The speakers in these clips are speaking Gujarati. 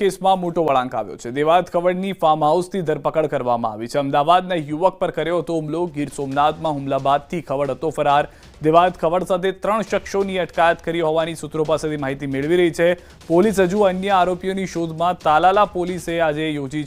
કેસમાં મોટો વળાંક આવ્યો છે। દેવાયત ખવડની ફાર્મ હાઉસથી ધરપકડ કરવામાં આવી છે। અમદાવાદના યુવક પર કર્યો હતો હુમલો। ગીર સોમનાથમાં હુમલા બાદથી ખવડ હતો ફરાર। દેવાયત ખવડ સાથે 3 શખ્સોની અટકાયત કરી હોવાની સૂત્રો પાસેથી માહિતી મેળવી રહી છે। પોલીસ હજુ અન્ય આરોપીઓની શોધમાં તાલાલા પોલીસે આજે યોજી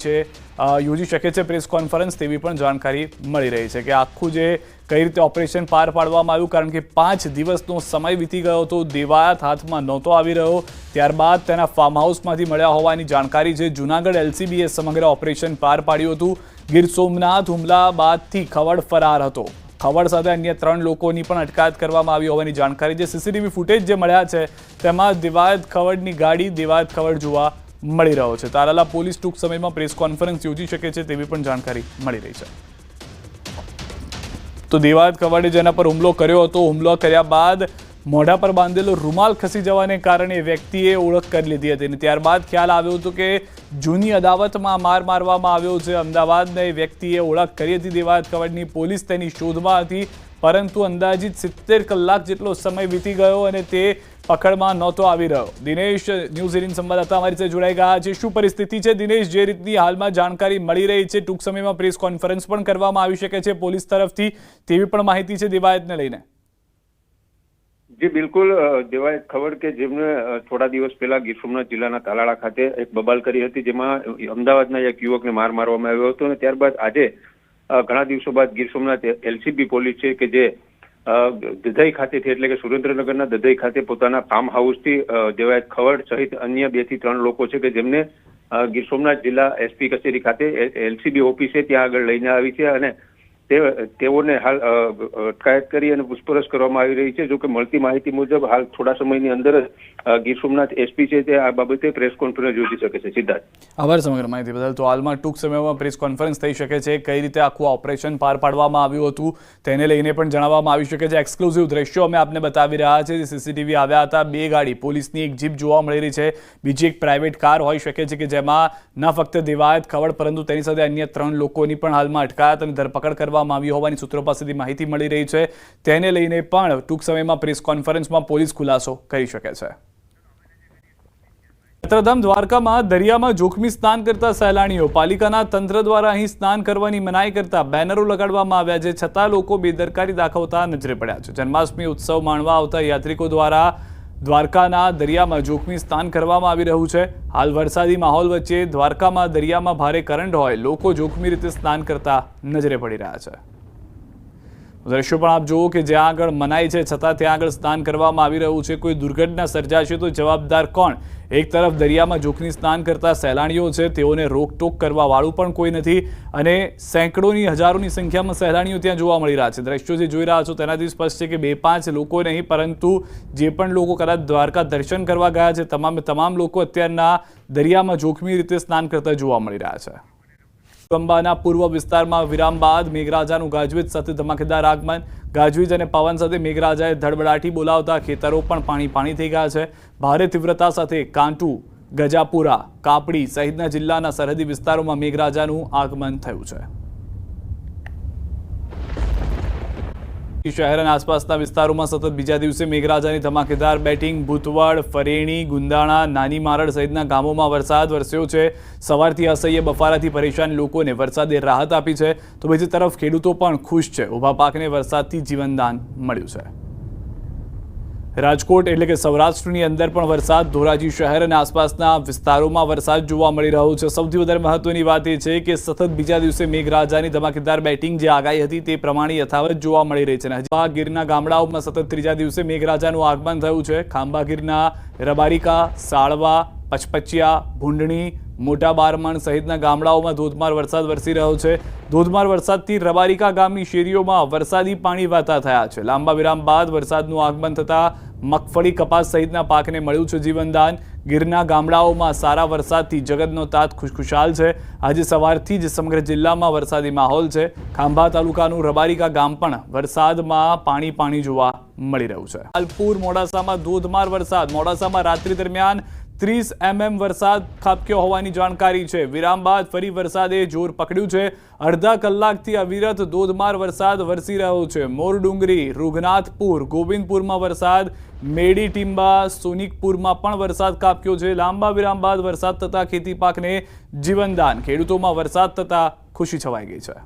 શકે છે પ્રેસ કોન્ફરન્સ તેવી પણ જાણકારી મળી રહી છે કે આખું જે કઈ રીતે ઓપરેશન પાર પાડવામાં આવ્યું, કારણ કે 5 દિવસનો સમય વીતી ગયો હતો। દેવાયત હાથમાં નહોતો આવી રહ્યો, ત્યારબાદ તેના ફાર્મ હાઉસમાંથી મળ્યા હોવાની જાણકારી છે। જૂનાગઢ એલસીબીએ સમગ્ર ઓપરેશન પાર પાડ્યું હતું। ગીર સોમનાથ હુમલા બાદથી ખવડ ફરાર હતો। ખવડ સાથે અન્ય 3 લોકોની પણ અટકાયત કરવામાં આવી હોવાની જાણકારી છે। સીસીટીવી ફૂટેજ જે મળ્યા છે તેમાં દેવાયત ખવડની ગાડી દેવાયત ખવડ જોવા મળી રહ્યો છે। તાલાલા પોલીસ ટૂંક સમયમાં પ્રેસ કોન્ફરન્સ યોજી શકે છે તેવી પણ જાણકારી મળી રહી છે। તો દેવાયત ખવડે જેના પર હુમલો કર્યો હતો, હુમલો કર્યા બાદ મોઢા પર બાંધેલો રૂમાલ ખસી જવાને કારણે વ્યક્તિએ ઓળખ કરી લીધી હતી અને ત્યારબાદ ખ્યાલ આવ્યો હતો કે જૂની અદાવતમાં માર મારવામાં આવ્યો છે। અમદાવાદના એ વ્યક્તિએ ઓળખ કરી હતી દેવાયત ખવડની। પોલીસ તેની શોધમાં હતી, પરંતુ અંદાજિત 70 કલાક જેટલો સમય વીતી ગયો અને તે પકડમાં નહોતો આવી રહ્યો। દિનેશ, ન્યૂઝ 18 સંવાદદાતા અમારી સાથે જોડાઈ ગયા છે। શું પરિસ્થિતિ છે દિનેશ? જે રીતની હાલમાં જાણકારી મળી રહી છે, ટૂંક સમયમાં પ્રેસ કોન્ફરન્સ પણ કરવામાં આવી શકે છે પોલીસ તરફથી તેવી પણ માહિતી છે દેવાયતને લઈને। જી બિલકુલ, દેવાયત ખવડ કે જેમને થોડા દિવસ પહેલા ગીર સોમનાથ જિલ્લાના તાલાળા ખાતે એક બબાલ કરી હતી, જેમાં અમદાવાદના એક યુવકને માર મારવામાં આવ્યો હતો અને ત્યારબાદ આજે ઘણા દિવસો બાદ ગીર સોમનાથ એલસીબી પોલીસ છે કે જે દધઈ ખાતેથી એટલે કે સુરેન્દ્રનગરના દધઈ ખાતે પોતાના ફાર્મ હાઉસથી દેવાયત ખવડ સહિત અન્ય 2 થી 3 લોકો છે કે જેમને ગીર સોમનાથ જિલ્લા એસપી કચેરી ખાતે એલસીબી ઓફિસે ત્યાં આગળ લઈને આવી છે અને તેઓને હાલ અટકાયત કરી અને પૂછપરછ કરવામાં આવી રહી છે। જો કે મળતી માહિતી મુજબ હાલ થોડા સમયની અંદર જ ગીર સોમનાથ એસપી છે તે આ બાબતે પ્રેસ કોન્ફરન્સ યોજી શકે છે। સિદ્ધાર્થ, આભાર સમગ્ર માહિતી બદલ। તો હાલમાં ટૂંક સમયમાં પ્રેસ કોન્ફરન્સ થઈ શકે છે। કઈ રીતે આખું ઓપરેશન પાર પાડવામાં આવ્યું હતું તેને લઈને પણ જણાવવામાં આવી શકે છે। એક્સક્લુઝિવ દ્રશ્યો અમે આપને બતાવી રહ્યા છે। સીસીટીવી આવ્યા હતા, 2 ગાડી, પોલીસની એક જીપ જોવા મળી રહી છે, બીજી એક પ્રાઇવેટ કાર હોઈ શકે છે કે જેમાં ન ફક્ત દેવાયત ખવડ પરંતુ તેની સાથે અન્ય 3 લોકોની પણ હાલમાં અટકાયત અને ધરપકડ કરવામાં આવી હોવાની સૂત્રો પાસેથી માહિતી મળી રહી છે। તેને લઈને પણ ટૂંક સમયમાં પ્રેસ કોન્ફરન્સમાં પોલીસ ખુલાસો કરી શકે છે। યાત્રાધામ દ્વારકામાં દરિયામાં જોખમી સ્નાન કરતા સહેલાણીઓ, પાલિકાના તંત્ર દ્વારા અહીં સ્નાન કરવાની મનાઈ કરતા બેનરો લગાડવામાં આવ્યા છે, છતાં લોકો બેદરકારી દાખવતા નજરે પડ્યા છે। જન્માષ્ટમી ઉત્સવ માણવા આવતા યાત્રિકો દ્વારા દ્વારકાના દરિયામાં જોખમી સ્નાન કરવામાં આવી રહ્યું છે। હાલ વરસાદી માહોલ વચ્ચે દ્વારકામાં દરિયામાં ભારે કરંટ હોય લોકો જોખમી રીતે સ્નાન કરતા નજરે પડી રહ્યા છે। દ્રશ્યો પણ આપ જુઓ કે જ્યાં આગળ મનાઈ છે છતાં ત્યાં આગળ સ્નાન કરવામાં આવી રહ્યું છે। કોઈ દુર્ઘટના સર્જાશે તો જવાબદાર કોણ? એક તરફ દરિયામાં જોખમી સ્નાન કરતા સહેલાણીઓ છે, તેઓને રોકટોક કરવા વાળું પણ કોઈ નથી અને સેંકડોની હજારોની સંખ્યામાં સહેલાણીઓ ત્યાં જોવા મળી રહ્યા છે। દ્રશ્યો જે જોઈ રહ્યા છો તેનાથી સ્પષ્ટ છે કે 2-5 લોકો નહીં, પરંતુ જે પણ લોકો કદાચ દ્વારકા દર્શન કરવા ગયા છે તમામ લોકો અત્યારના દરિયામાં જોખમી રીતે સ્નાન કરતા જોવા મળી રહ્યા છે। અંબાના પૂર્વ વિસ્તારમાં વિરામ બાદ મેઘરાજાનું ગાજવીજ સાથે ધમાકેદાર આગમન। ગાજવીજ અને પવન સાથે મેઘરાજાએ ધડબડાટી બોલાવતા ખેતરો પણ પાણી થઈ ગયા છે। ભારે તીવ્રતા સાથે કાંટુ, ગજાપુરા, કાપડી સહિતના જિલ્લાના સરહદી વિસ્તારોમાં મેઘરાજાનું આગમન થયું છે। શહેર અને આસપાસના વિસ્તારોમાં સતત બીજા દિવસે મેઘરાજાની ધમાકેદાર બેટિંગ। ભૂતવડ, ફરેણી, ગુંદાણા, નાની મારડ સહિતના ગામોમાં વરસાદ વરસ્યો છે। સવારથી અસહ્ય બફારાથી પરેશાન લોકોને વરસાદે રાહત આપી છે, તો બીજી તરફ ખેડૂતો પણ ખુશ છે। ઊભા પાકને વરસાદથી જીવનદાન મળ્યું છે। રાજકોટ એટલે કે સૌરાષ્ટ્રની અંદર પણ વરસાદ। ધોરાજી શહેર અને આસપાસના વિસ્તારોમાં વરસાદ જોવા મળી રહ્યો છે। સૌથી વધારે મહત્વની વાત એ છે કે સતત બીજા દિવસે મેઘરાજાની ધમાકેદાર બેટિંગ જે આગાહી હતી તે પ્રમાણે યથાવત જોવા મળી રહી છે। ખાંભા ગીરના ગામડાઓમાં સતત ત્રીજા દિવસે મેઘરાજાનું આગમન થયું છે। ખાંભા ગીરના રબારિકા, સાળવા, પચપચિયા, ભૂંડણી, મોટા બારમણ સહિતના ગામડાઓમાં ધોધમાર વરસાદ વરસી રહ્યો છે। ધોધમાર વરસાદથી રબારિકા ગામની શેરીઓમાં વરસાદી પાણી વહેતા થયા છે। લાંબા વિરામ બાદ વરસાદનું આગમન થતાં મગફળી, કપાસ સહિતના પાકને મળ્યું છે જીવનદાન। ગીરના ગામડાઓમાં સારા વરસાદથી જગતનો તાત ખુશખુશાલ છે। આજે સવારથી જ સમગ્ર જિલ્લામાં વરસાદી માહોલ છે। ખાંભા તાલુકાનું રબારિકા ગામ પણ વરસાદમાં પાણી જોવા મળી રહ્યું છે। હાલપુર મોડાસામાં ધોધમાર વરસાદ। મોડાસામાં રાત્રિ દરમિયાન 30 mm વરસાદ ખાબક્યો હોવાની જાણકારી છે। વિરામ બાદ ફરી વરસાદે જોર પકડ્યું છે। અડધા કલાકથી અવિરત ધોધમાર વરસાદ વરસી રહ્યો છે। મોરડુંગરી, રૂગનાથપુર, ગોવિંદપુરમાં વરસાદ, મેડી ટીંબા, સોનિકપુરમાં પણ વરસાદ ખાબક્યો છે। લાંબા વિરામ બાદ વરસાદ થતા ખેતી પાકને જીવનદાન, ખેડૂતોમાં વરસાદ થતા ખુશી છવાઈ ગઈ છે।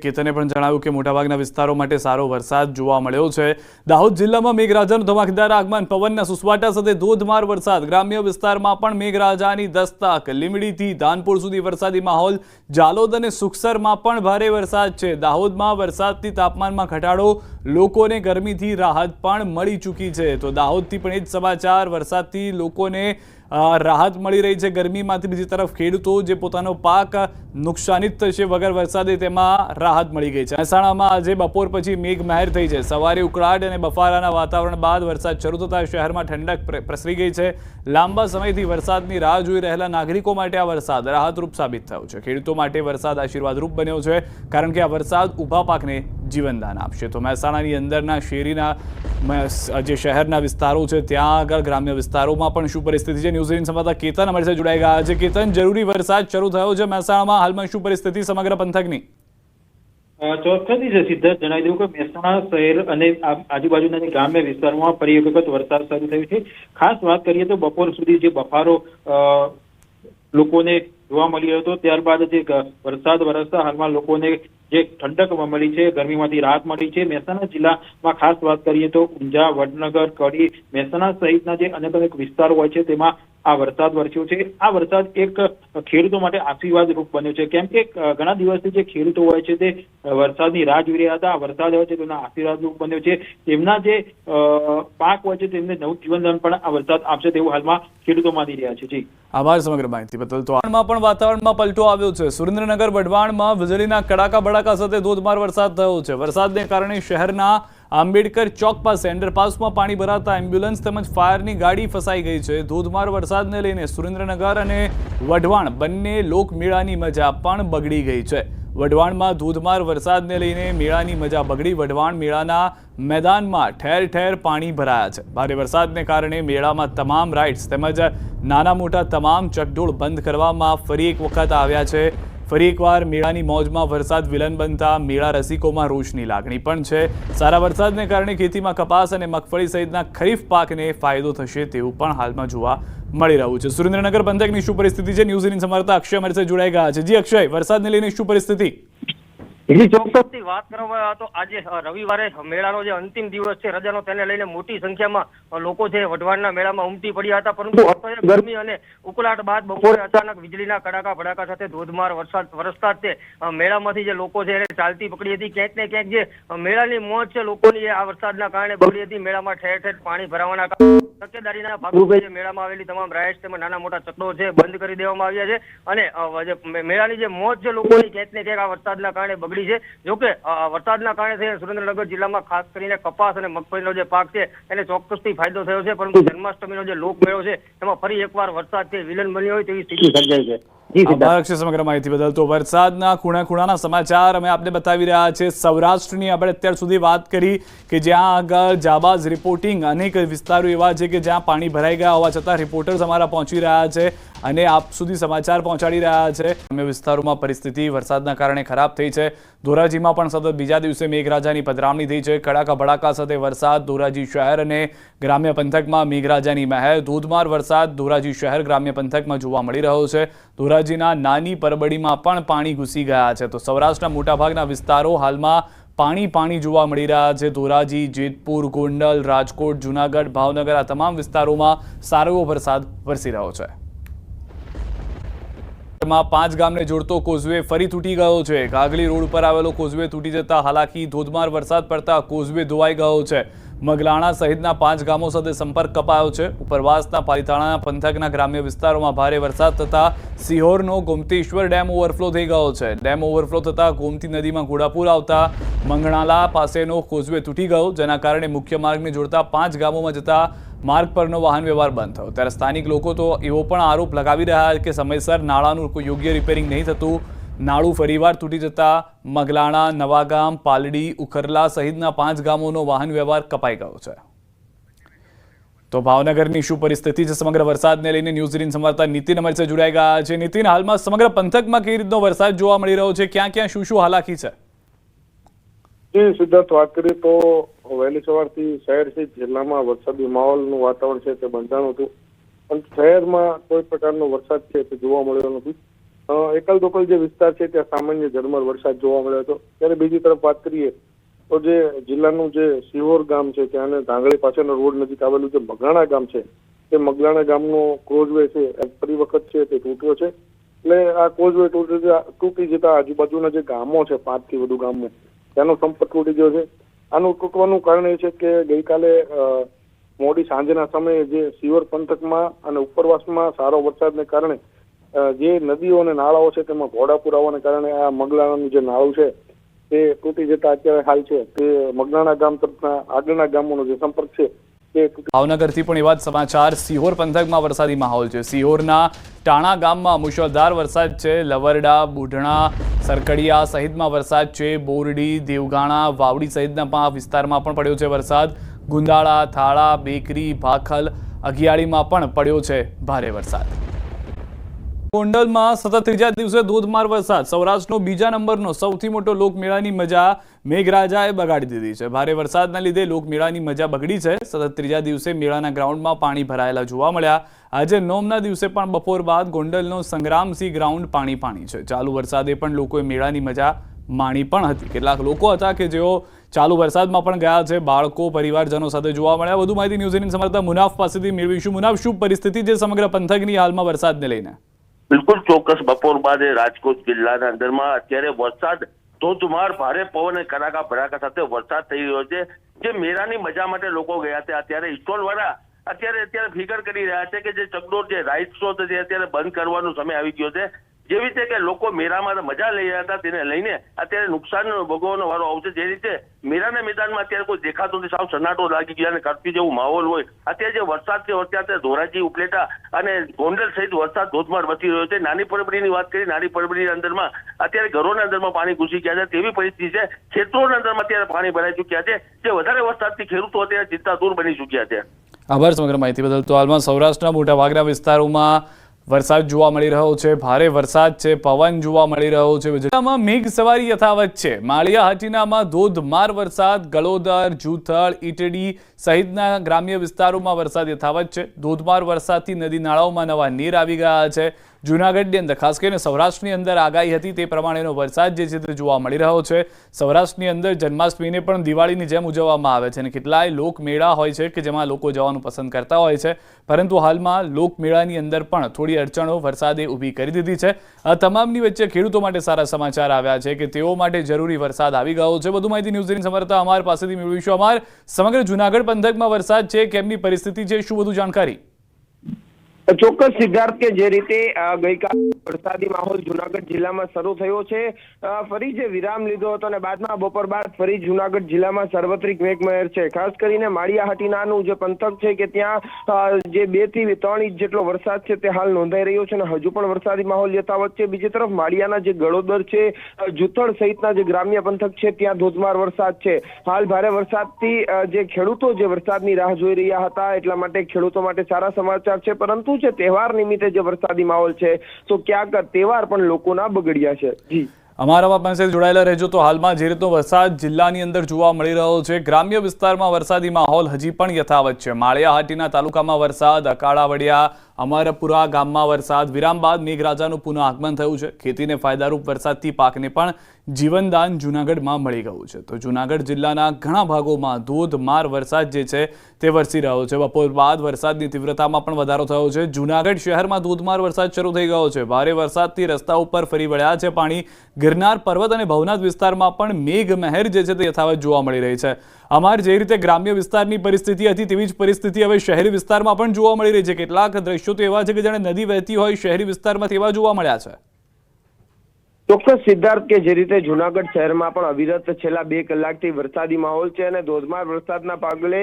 કેતને પણ જણાવ્યું કે મોટાભાગના વિસ્તારો માટે સારો વરસાદ જોવા મળ્યો છે। દાહોદ જિલ્લામાં મેઘરાજાનું ધમાકેદાર આગમન, પવનના સુસવાટા સાથે ધોધમાર વરસાદ, ગ્રામ્ય વિસ્તારમાં પણ મેઘરાજાની દસ્તક, લીંબડીથી ધાનપુર સુધી વરસાદી માહોલ, જાલોદ અને સુખસરમાં પણ ભારે વરસાદ છે। દાહોદમાં વરસાદથી તાપમાનમાં ઘટાડો, લોકોને ગરમીથી રાહત પણ મળી ચૂકી છે। તો દાહોદથી પણ એ જ સમાચાર, વરસાદથી લોકોને રાહત મળી રહી છે ગરમીમાંથી। બીજી તરફ ખેડૂતો જે પોતાનો પાક નુકસાનિત થશે વગર વરસાદે, તેમાં રાહત મળી ગઈ છે। મહેસાણામાં આજે બપોર પછી મેઘમહેર થઈ છે। સવારે ઉકળાટ અને બફારાના વાતાવરણ બાદ વરસાદ શરૂ થતા શહેરમાં ઠંડક પ્રસરી ગઈ છે। લાંબા સમયથી વરસાદની રાહ જોઈ રહેલા નાગરિકો માટે આ વરસાદ રાહતરૂપ સાબિત થયો છે। ખેડૂતો માટે વરસાદ આશીર્વાદરૂપ બન્યો છે, કારણ કે આ વરસાદ ઊભા પાકને જીવનદાન આપશે। તો મહેસાણાની અંદરના શેરીના જે શહેરના વિસ્તારો છે ત્યાં આગળ ગ્રામ્ય વિસ્તારોમાં પણ શું પરિસ્થિતિ છે, ન્યૂઝ 18 સંવાદદાતા કેતન અમારી સાથે જોડાઈ ગયા છે। કેતન, જરૂરી વરસાદ શરૂ થયો છે મહેસાણામાં, હાલમાં શું પરિસ્થિતિ સમગ્ર પંથકની? ચોક્કસથી છે સિદ્ધાર્થ, જણાવી દઉં કે મહેસાણા શહેર અને આજુબાજુના ગ્રામ્ય વિસ્તારોમાં ફરી એક વખત વરસાદ શરૂ થયો છે। ખાસ વાત કરીએ તો બપોર સુધી જે બફારો લોકોને જોવા મળ્યો હતો, ત્યારબાદ જે વરસાદ વરસતા હાલમાં લોકોને જે ઠંડક મળી છે, ગરમીમાંથી રાહત મળી છે। મહેસાણા જિલ્લામાં ખાસ વાત કરીએ તો ઊંઝા, વડનગર, કડી, મહેસાણા સહિતના જે અનેક વિસ્તારો હોય છે તેમાં આ વરસાદ વરસ્યો છે। આ વરસાદ એક ખેડૂતો માટે આશીર્વાદ રૂપ બન્યો છે, કેમ કે ઘણા દિવસથી જે ખેડૂતો હોય છે તે વરસાદની રાહ જોઈ રહ્યા હતા। આ વરસાદ હોય છે તેના આશીર્વાદ રૂપ બન્યો છે। તેમના જે પાક હોય છે તેમને નવું જીવનદાન પણ આ વરસાદ આપશે તેવું હાલમાં ખેડૂતો માની રહ્યા છે। જી, આભાર સમગ્ર માહિતી બદલ। તો આણમાં પણ વાતાવરણમાં પલટો આવ્યો છે। સુરેન્દ્રનગર વઢવાણમાં વીજળીના કડાકા ભડાકા સાથે ધોધમાર વરસાદ થયો છે। વરસાદને કારણે શહેરના આંબેડકર ચોક પાસે અંડરપાસમાં પાણી ભરાતા એમ્બ્યુલન્સ તેમજ ફાયરની ગાડી ફસાઈ ગઈ છે। ધોધમાર વરસાદને લઈને સુરેન્દ્રનગર અને વઢવાણ બંને લોકમેળાની મજા પણ બગડી ગઈ છે। વઢવાણમાં ધોધમાર વરસાદને લઈને મેળાની મજા બગડી। વઢવાણ મેળાના મેદાનમાં ઠેર ઠેર પાણી ભરાયા છે। ભારે વરસાદને કારણે મેળામાં તમામ રાઇડ્સ તેમજ નાના મોટા તમામ ચકડોળ બંધ કરવામાં ફરી એક વખત આવ્યા છે। ફરી એકવાર મેળાની મોજમાં વરસાદ વિલન બનતા મેળા રસિકોમાં રોષની લાગણી પણ છે। સારા વરસાદને કારણે ખેતીમાં કપાસ અને મગફળી સહિતના ખરીફ પાકને ફાયદો થશે તેવું પણ હાલમાં જોવા મળી રહ્યું છે। સુરેન્દ્રનગર પંથકની શું પરિસ્થિતિ છે, ન્યૂઝ 18 સંવાદદાતા અક્ષય અમારી સાથે જોડાઈ ગયા છે। જી અક્ષય, વરસાદને લઈને શું પરિસ્થિતિ? ચોક્કસથી વાત કરવામાં આવે તો આજે રવિવારે મેળાનો જે અંતિમ દિવસ છે રજાનો, તેને લઈને મોટી સંખ્યામાં લોકો છે વઢવાણના મેળામાં ઉમટી પડ્યા હતા। પરંતુ અસહ્ય ગરમી અને ઉકળાટ બાદ બપોરે અચાનક વીજળીના કડાકા ભડાકા સાથે ધોધમાર વરસાદ વરસતા તે મેળામાંથી જે લોકો છે એને ચાલતી પકડી હતી। ક્યાંક ને ક્યાંક જે મેળાની મોજ છે લોકોની આ વરસાદના કારણે બગડી હતી। મેળામાં ઠેર ઠેર પાણી ભરાવાના કારણે તકેદારીના ભાગરૂપે જે મેળામાં આવેલી તમામ રાઇડ્સ તેમજ નાના મોટા ચકડો છે બંધ કરી દેવામાં આવ્યા છે। અને મેળાની જે મોજ છે લોકોની ક્યાંક ને ક્યાંક આ વરસાદના કારણે બગડી છે। જોકે વરસાદના કારણે સુરેન્દ્રનગર જિલ્લામાં ખાસ કરીને કપાસ અને મગફળીનો જે પાક છે એને ચોક્કસથી ફાયદો થયો છે, પરંતુ જન્માષ્ટમીનો જે લોકમેળો છે એમાં ફરી એકવાર વરસાદ છે વિલન બન્યો હોય તેવી સ્થિતિ સર્જાઈ છે। આભાર અક્ષય સમગ્ર માહિતી બદલ। તો વરસાદના ખૂણા સમાચાર અમે આપને બતાવી રહ્યા છે। સૌરાષ્ટ્રની આપણે અત્યાર સુધી વાત કરી કે જ્યાં આગળ જાબાઝ રિપોર્ટિંગ, અનેક વિસ્તારો એવા છે કે જ્યાં પાણી ભરાઈ ગયા હોવા છતાં રિપોર્ટર્સ અમારા પહોંચી રહ્યા છે અને આપ સુધી સમાચાર પહોંચાડી રહ્યા છે। ગ્રામ્ય વિસ્તારોમાં પરિસ્થિતિ વરસાદના કારણે ખરાબ થઈ છે। ધોરાજીમાં પણ સતત બીજા દિવસે મેઘરાજાની પધરામણી થઈ છે। કડાકા ભડાકા સાથે વરસાદ ધોરાજી શહેર અને ગ્રામ્ય પંથકમાં મેઘરાજાની મહેર। ધોધમાર વરસાદ ધોરાજી શહેર ગ્રામ્ય પંથકમાં જોવા મળી રહ્યો છે। ધોરાજીના નાની પરબડીમાં પણ પાણી ઘૂસી ગયા છે। તો સૌરાષ્ટ્રના મોટાભાગના વિસ્તારો હાલમાં પાણી જોવા મળી રહ્યા છે। ધોરાજી, જેતપુર, ગોંડલ, રાજકોટ, જૂનાગઢ, ભાવનગર આ તમામ વિસ્તારોમાં સારો એવો વરસાદ વરસી રહ્યો છે। 5 ગામને જોડતો કોઝવે ફરી તૂટી ગયો છે। કાગલી રોડ પર આવેલો કોઝવે તૂટી જતા હાલાકી, ધોધમાર વરસાદ પડતા કોઝવે ધોવાઈ ગયો છે। મગલાણા સહિતના 5 ગામો સાથે સંપર્ક કપાયો છે। ઉપરવાસના પાલીતાણા પંથકના ગ્રામ્ય વિસ્તારોમાં ભારે વરસાદ થતા સિહોરનો ગોમતીશ્વર ડેમ ઓવરફ્લો થઈ ગયો છે। ડેમ ઓવરફ્લો થતા ગોમતી નદીમાં ઘોડાપૂર આવતા મંગણાલા પાસેનો કોઝવે તૂટી ગયો, જેના કારણે મુખ્ય માર્ગને જોડતા 5 ગામોમાં જતા માર્ગ પરનો વાહન વ્યવહાર બંધ થયો। ત્યારે સ્થાનિક લોકો તો એવો પણ આરોપ લગાવી રહ્યા કે સમયસર નાળાનું કોઈ યોગ્ય રિપેરિંગ નહીં થતું। નાળું ફરીવાર તૂટી જતા મગલાણા, નવાગામ, પાલડી, ઉખરલા સહિતના 5 ગામોનો વાહન વ્યવહાર કપાઈ ગયો છે। તો ભાવનગરની શું પરિસ્થિતિ છે સમગ્ર વરસાદને લઈને ન્યૂઝ 18 સંવાદદાતા નીતિન અમારી સાથે જોડાઈ ગયા છે। નીતિન, હાલમાં સમગ્ર પંથકમાં કેવી રીતનો વરસાદ જોવા મળી રહ્યો છે, ક્યાં ક્યાં શું શું હાલાકી છે? જી સિદ્ધાર્થ, વાત કરીએ તો વહેલી સવારથી શહેર સહિત જિલ્લામાં વરસાદી માહોલનું વાતાવરણ છે તે બંધાણું હતું, પણ શહેરમાં કોઈ પ્રકારનો વરસાદ છે તે જોવા મળ્યો નથી। એકલ દોકલ જે વિસ્તાર છે ત્યાં સામાન્ય ઝરમર વરસાદ જોવા મળ્યો હતો। ત્યારે બીજી તરફ વાત કરીએ તો જે જિલ્લાનું જે સિહોર ગામ છે ત્યાં ધાંગળી પાછળનો રોડ નજીક આવેલું જે મગલાણા ગામ છે તે મગલાણા ગામનો કોઝવે છે ફરી વખત છે તે તૂટ્યો છે। એટલે આ કોઝવે તૂટી જતા આજુબાજુના જે ગામો છે 5 થી વધુ ગામો તેનો સંપર્ક તૂટી ગયો છે। આનું તૂટવાનું કારણ એ છે કે ગઈકાલે મોડી સાંજના સમયે જે સિહોર પંથકમાં અને ઉપરવાસમાં સારો વરસાદને કારણે જે નદીઓ અને નાળાઓ છે તેમાં ઘોડાપુર આવવાને કારણે આ મગલાણાનું જે નાળું છે તે તૂટી જતા અત્યારે હાલ છે તે મગલાણા ગામ તરફના આગળના ગામોનો જે સંપર્ક છે તે ભાવનગરથી પણ એવા જ સમાચાર। સિહોર પંથકમાં વરસાદી માહોલ છે। સિહોરના ટાણા ગામમાં મુશળધાર વરસાદ છે। લવરડા, બુઢણા, સરકડિયા સહિતમાં વરસાદ છે। બોરડી, દેવગાણા, વાવડી સહિતના વિસ્તારમાં પણ પડ્યો છે વરસાદ। ગુંદાળા, થાળા, બેકરી, ભાખલ, અગિયાળીમાં પણ પડ્યો છે ભારે વરસાદ। ગોંડલમાં સતત ત્રીજા દિવસે ધોધમાર વરસાદ। સૌરાષ્ટ્રનો બીજા નંબરનો સૌથી મોટો લોકમેળાની મજા મેઘરાજાએ બગાડી દીધી છે। ભારે વરસાદના લીધે લોકમેળાની મજા બગડી છે। સતત ત્રીજા દિવસે મેળાના ગ્રાઉન્ડમાં પાણી ભરાયેલા જોવા મળ્યા। આજે 9ના દિવસે પણ બપોર બાદ ગોંડલનો સંગ્રામસિંહ ગ્રાઉન્ડ પાણી છે। ચાલુ વરસાદે પણ લોકોએ મેળાની મજા માણી પણ હતી। કેટલાક લોકો હતા કે જેઓ ચાલુ વરસાદમાં પણ ગયા છે। બાળકો પરિવારજનો સાથે જોવા મળ્યા। વધુ માહિતી ન્યૂઝ 18 સંવાદદાતા મુનાફ પાસેથી મેળવીશું। મુનાફ, શું પરિસ્થિતિ છે સમગ્ર પંથકની હાલમાં વરસાદને લઈને? બિલકુલ ચોક્કસ, બપોર બાદ રાજકોટ જિલ્લાના અંદરમાં અત્યારે વરસાદ ધોધમાર ભારે પવન અને કડાકા ભડાકા સાથે વરસાદ થઈ રહ્યો છે। જે મેળાની મજા માટે લોકો ગયા હતા અત્યારે ઇસ્ટોલ વાળા અત્યારે ફિકર કરી રહ્યા છે કે જે ચકડોળ જે રાઈડ શો છે અત્યારે બંધ કરવાનો સમય આવી ગયો છે। જેવી રીતે કે લોકો મેળામાં મજા લઈ રહ્યા હતા તેને લઈને અત્યારે નુકસાન ભોગવવાનો વારો આવશે। જે રીતે મેળાના મેદાનમાં અત્યારે કોઈ દેખાતું નથી, સાવ સન્નાટો લાગી ગયો અને કરતી જેવું માહોલ હોય। અત્યારે જે વરસાદ છે અત્યારે ધોરાજી, ઉપલેટા અને ગોંડલ સહિત વરસાદ ધોધમાર વધી રહ્યો છે। નાની પડબડીની વાત કરીએ, નાની પડબડીની અંદરમાં અત્યારે ઘરોના અંદરમાં પાણી ઘૂસી ગયા છે તેવી પરિસ્થિતિ છે। ખેતરોના અંદરમાં અત્યારે પાણી ભરાઈ ચૂક્યા છે। જે વધારે વરસાદથી ખેડૂતો અત્યારે ચિંતાતુર બની ચૂક્યા છે। આભાર સમગ્ર માહિતી બદલ। તો હાલમાં સૌરાષ્ટ્રના મોટા ભાગના વિસ્તારોમાં વરસાદ જોવા મળી રહ્યો છે। ભારે વરસાદ છે, પવન જોવા મળી રહ્યો છે। જિલ્લામાં મેઘ સવારી યથાવત છે। માળિયા હાટીનામાં ધોધમાર વરસાદ। ગળોદર, જૂથળ, ઈટડી સહિતના ગ્રામ્ય વિસ્તારોમાં વરસાદ યથાવત છે। ધોધમાર વરસાદથી નદી નાળાઓમાં નવા નીર આવી ગયા છે। જૂનાગઢની અંદર, ખાસ કરીને સૌરાષ્ટ્રની અંદર આગાહી હતી તે પ્રમાણેનો વરસાદ જે છે તે જોવા મળી રહ્યો છે। સૌરાષ્ટ્રની અંદર જન્માષ્ટમીને પણ દિવાળીની જેમ ઉજવવામાં આવે છે અને કેટલાય લોકમેળા હોય છે કે જેમાં લોકો જવાનું પસંદ કરતા હોય છે, પરંતુ હાલમાં લોકમેળાની અંદર પણ થોડી અડચણો વરસાદે ઊભી કરી દીધી છે। આ તમામની વચ્ચે ખેડૂતો માટે સારા સમાચાર આવ્યા છે કે તેઓ માટે જરૂરી વરસાદ આવી ગયો છે। વધુ માહિતી ન્યૂઝ 18 સંવાદદાતા અમાર પાસેથી મેળવીશું। અમાર, સમગ્ર જૂનાગઢ પંથકમાં વરસાદ છે, કેમની પરિસ્થિતિ છે, શું વધુ જાણકારી? ચોક્કસ સિદ્ધાર્થ, કે જે રીતે ગઈકાલે વરસાદી માહોલ જુનાગઢ જિલ્લામાં શરૂ થયો છે, ફરી જે વિરામ લીધો હતો અને બાદમાં બપોર બાદ ફરી જુનાગઢ જિલ્લામાં સાર્વત્રિક મેઘમહેર છે। ખાસ કરીને માળિયા હાટીનાનું જે પંથક છે કે ત્યાં જે 2 થી 3 ઇંચ જેટલો વરસાદ છે તે હાલ નોંધાઈ રહ્યો છે અને હજુ પણ વરસાદી માહોલ યથાવત છે। બીજી તરફ માળિયાના જે ગળોદર છે, જૂથળ સહિતના જે ગ્રામ્ય પંથક છે ત્યાં ધોધમાર વરસાદ છે। હાલ ભારે વરસાદથી જે ખેડૂતો જે વરસાદની રાહ જોઈ રહ્યા હતા એટલા માટે ખેડૂતો માટે સારા સમાચાર છે, પરંતુ જે તહેવાર નિમિત્તે જે વરસાદી માહોલ છે તો ક્યાંક તહેવાર પણ લોકોના બગડ્યા છે। જી, અમારા પાસે જોડાયેલા રહેજો। તો હાલમાં જે રીતનો વરસાદ જિલ્લાની અંદર જોવા મળી રહ્યો છે, ગ્રામ્ય વિસ્તારમાં વરસાદી માહોલ હજી પણ યથાવત છે। માળિયા હાટીના તાલુકામાં વરસાદ, અકાળા વડિયા, અમરપુરા ગામમાં વરસાદ, વિરામ બાદ મેઘરાજાનું પુનઃ આગમન થયું છે। ખેતીને ફાયદારૂપ વરસાદથી પાકને પણ જીવનદાન જૂનાગઢમાં મળી ગયું છે। તો જૂનાગઢ જિલ્લાના ઘણા ભાગોમાં ધોધમાર વરસાદ જે છે તે વરસી રહ્યો છે। બપોર બાદ વરસાદની તીવ્રતામાં પણ વધારો થયો છે। જૂનાગઢ શહેરમાં ધોધમાર વરસાદ શરૂ થઈ ગયો છે। ભારે વરસાદથી રસ્તા ઉપર ફરી વળ્યા છે પાણી। ગિરનાર પર્વત અને ભવનાથ વિસ્તારમાં પણ મેઘમહેર જે છે તે યથાવત જોવા મળી રહી છે। અમાર જે રીતે ગ્રામ્ય વિસ્તારની પરિસ્થિતિ હતી તેવી જ પરિસ્થિતિ હવે શહેરી વિસ્તારમાં પણ જોવા મળી રહી છે। કેટલાક દ્રશ્યો તો એવા છે કે જાણે નદી વહેતી હોય શહેરી વિસ્તારમાં તેવા જોવા મળ્યા છે। ચોક્કસ સિદ્ધાર્થ, કે જે રીતે જુનાગઢ શહેરમાં પણ અવિરત છેલ્લા 2 કલાકથી વરસાદી માહોલ છે અને ધોધમાર વરસાદના પગલે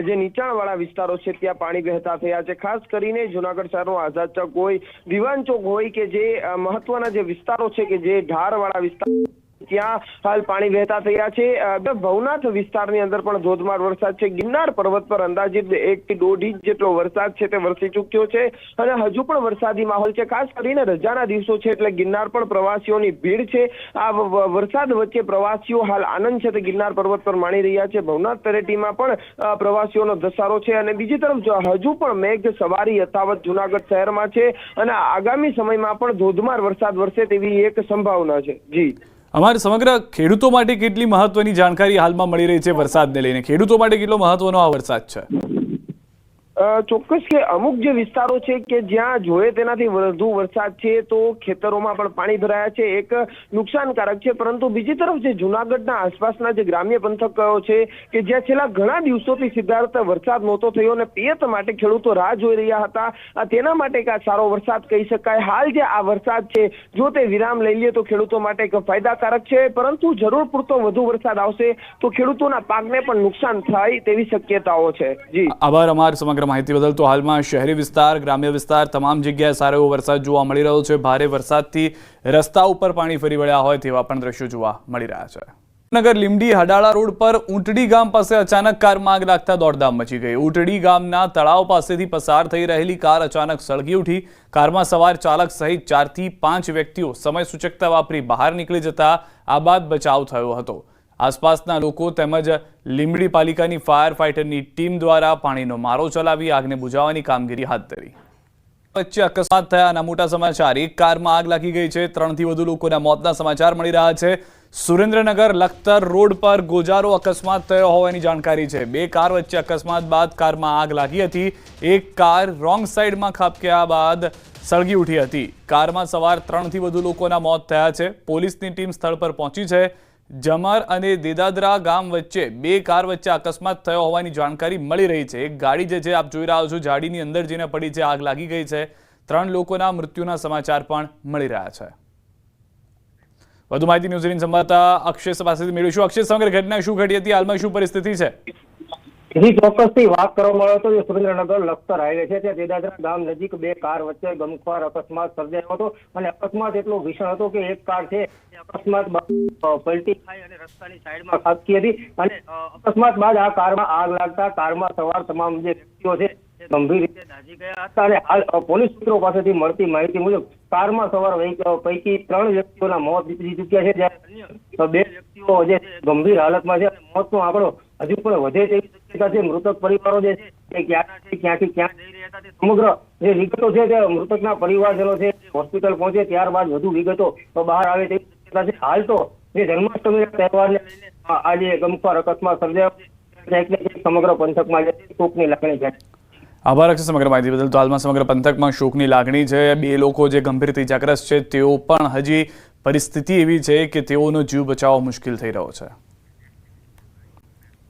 જે નીચાણવાળા વિસ્તારો છે ત્યાં પાણી વહેતા થયા છે। ખાસ કરીને જુનાગઢ શહેરનો આઝાદ ચોક હોય, દિવાન ચોક હોય કે જે મહત્વના જે વિસ્તારો છે કે જે ઢારવાળા વિસ્તાર ત્યાં હાલ પાણી વહેતા થયા છે। ભવનાથ વિસ્તારની અંદર પણ ધોધમાર વરસાદ છે। ગિરનાર પર્વત પર અંદાજિત 1 થી 1.5 ઇંચ જેટલો વરસાદ છે તે વરસી ચૂક્યો છે અને હજુ પણ વરસાદી માહોલ છે। ખાસ કરીને રજાના દિવસો છે એટલે ગિરનાર પણ પ્રવાસીઓની ભીડ છે। આ વરસાદ વચ્ચે પ્રવાસીઓ હાલ આનંદ છે તે ગિરનાર પર્વત પર માણી રહ્યા છે। ભવનાથ તળેટીમાં પણ પ્રવાસીઓનો ધસારો છે અને બીજી તરફ હજુ પણ મેઘ સવારી યથાવત જુનાગઢ શહેરમાં છે અને આગામી સમયમાં પણ ધોધમાર વરસાદ વરસે તેવી એક સંભાવના છે। જી, અમારે સમગ્ર ખેડૂતો માટે કેટલી મહત્વની જાણકારી હાલમાં મળી રહી છે વરસાદને લઈને? ખેડૂતો માટે કેટલો મહત્વનો આ વરસાદ છે? ચોક્કસ કે અમુક જે વિસ્તારો છે કે જ્યાં જોઈએ તેનાથી વધુ વરસાદ છે તો ખેતરોમાં પણ પાણી ભરાયા છે, એક નુકસાનકારક છે। પરંતુ બીજી તરફ જે જુનાગઢના આસપાસના જે ગ્રામ્ય પંથકો છે કે જ્યાં છેલ્લા ઘણા દિવસોથી સિદ્ધાર્થ વરસાદ નહોતો થયો અને પિયત માટે ખેડૂતો રાહ જોઈ રહ્યા હતા, તેના માટે એક આ સારો વરસાદ કહી શકાય। હાલ જે આ વરસાદ છે જો તે વિરામ લઈ લે તો ખેડૂતો માટે એક ફાયદાકારક છે, પરંતુ જરૂર પૂરતો વધુ વરસાદ આવશે તો ખેડૂતોના પાકને પણ નુકસાન થાય તેવી શક્યતાઓ છે। જી, આભાર અમાર સમગ્ર માહિતી બદલ। તો હાલમાં શહેરી વિસ્તાર, ગ્રામ્ય વિસ્તાર તમામ જગ્યાએ સારો એવો વરસાદ જોવા મળી રહ્યો છે। ભારે વરસાદથી રસ્તા ઉપર પાણી ફરી વળ્યા હોય તેવા પણ દ્રશ્યો જોવા મળી રહ્યા છે। નગર લીમડી હડાળા રોડ પર ઊંટડી ગામ પાસે અચાનક કારમાં આગ લાગતા દોડધામ મચી ગઈ। ઊંટડી ગામના તળાવ પાસેથી પસાર થઈ રહેલી કાર અચાનક સળગી ઉઠી। કારમાં સવાર ચાલક સહિત 4 થી 5 વ્યક્તિઓ સમય સૂચકતા વાપરી બહાર નીકળી જતા આબાદ બચાવ થયો હતો। આસપાસના લોકો તેમજ લીંબડી પાલિકાની ફાયર ફાઇટરની ટીમ દ્વારા પાણીનો મારો ચલાવી આગને બુઝાવવાની કામગીરી હાથ ધરી। વચ્ચે અકસ્માત થયાના મોટા સમાચાર। એક કારમાં આગ લાગી ગઈ છે। 3 થી વધુ લોકોના મોતના સમાચાર મળી રહ્યા છે। સુરેન્દ્રનગર લખતર રોડ પર ગોજારો અકસ્માત થયો હોવાની જાણકારી છે। 2 કાર વચ્ચે અકસ્માત બાદ કારમાં આગ લાગી હતી। એક કાર રોંગ સાઈડમાં ખાબક્યા બાદ સળગી ઉઠી હતી। કારમાં સવાર 3 થી વધુ લોકોના મોત થયા છે। પોલીસની ટીમ સ્થળ પર પહોંચી છે। જમર અને દેદાદરા ગામ વચ્ચે 2 કાર વચ્ચે અકસ્માત થયો હોવાની જાણકારી મળી રહી છે। એક ગાડી જે છે આપ જોઈ રહ્યા છો ઝાડીની અંદર જઈને પડી છે, આગ લાગી ગઈ છે। 3 લોકોના મૃત્યુના સમાચાર પણ મળી રહ્યા છે। વધુ માહિતી ન્યૂઝ 18 સંવાદદાતા અક્ષય પાસેથી મેળવીશું। અક્ષય, સમગ્ર ઘટના શું ઘટી હતી? હાલમાં શું પરિસ્થિતિ છે? જી, ચોક્કસથી વાત કરવામાં આવે તો જે સુરેન્દ્રનગર લખતર હાઈવે છે ત્યાં દેદાદરા ગામ નજીક 2 કાર વચ્ચે ગમખ્વાર અકસ્માત સર્જાયો હતો અને અકસ્માત એટલો ભીષણ હતો કે એક કાર છે અકસ્માત પલટી ખાઈ અને રસ્તાની સાઈડમાં ખાબકી હતી અને અકસ્માત બાદ આ કારમાં આગ લાગતા કારમાં સવાર તમામ જે વ્યક્તિઓ છે ગંભીર રીતે દાઝી ગયા હતા અને હાલ પોલીસ સૂત્રો પાસેથી મળતી માહિતી મુજબ કારમાં સવાર પૈકી 3 વ્યક્તિઓના મોત નીપજી ચૂક્યા છે, જ્યારે અન્ય 2 વ્યક્તિઓ જે ગંભીર હાલતમાં છે અને મોતનો આંકડો હજુ પણ વધે તેવી શક્યતા છે। મૃતક પરિવારો જે છે તે ક્યાંથી ક્યાં જઈ રહ્યા હતા તે સમગ્ર જે વિગતો છે તે મૃતકના પરિવારજનો છે હોસ્પિટલ પહોંચે ત્યારબાદ વધુ વિગતો બહાર આવે તેવી શક્યતા છે। હાલ તો જે જન્માષ્ટમીના તહેવારને લઈને આજે ગમખ્વાર અકસ્માત સર્જાયો છે એટલે સમગ્ર પંથકમાં જે શોકની લાગણી છે। આભાર અક્ષય સમગ્ર માહિતી બદલ। તો હાલમાં સમગ્ર પંથકમાં શોકની લાગણી છે। 2 લોકો જે ગંભીર ઇજાગ્રસ્ત છે તેઓ પણ હજી પરિસ્થિતિ એવી છે કે તેઓનો જીવ બચાવવો મુશ્કેલ થઈ રહ્યો છે।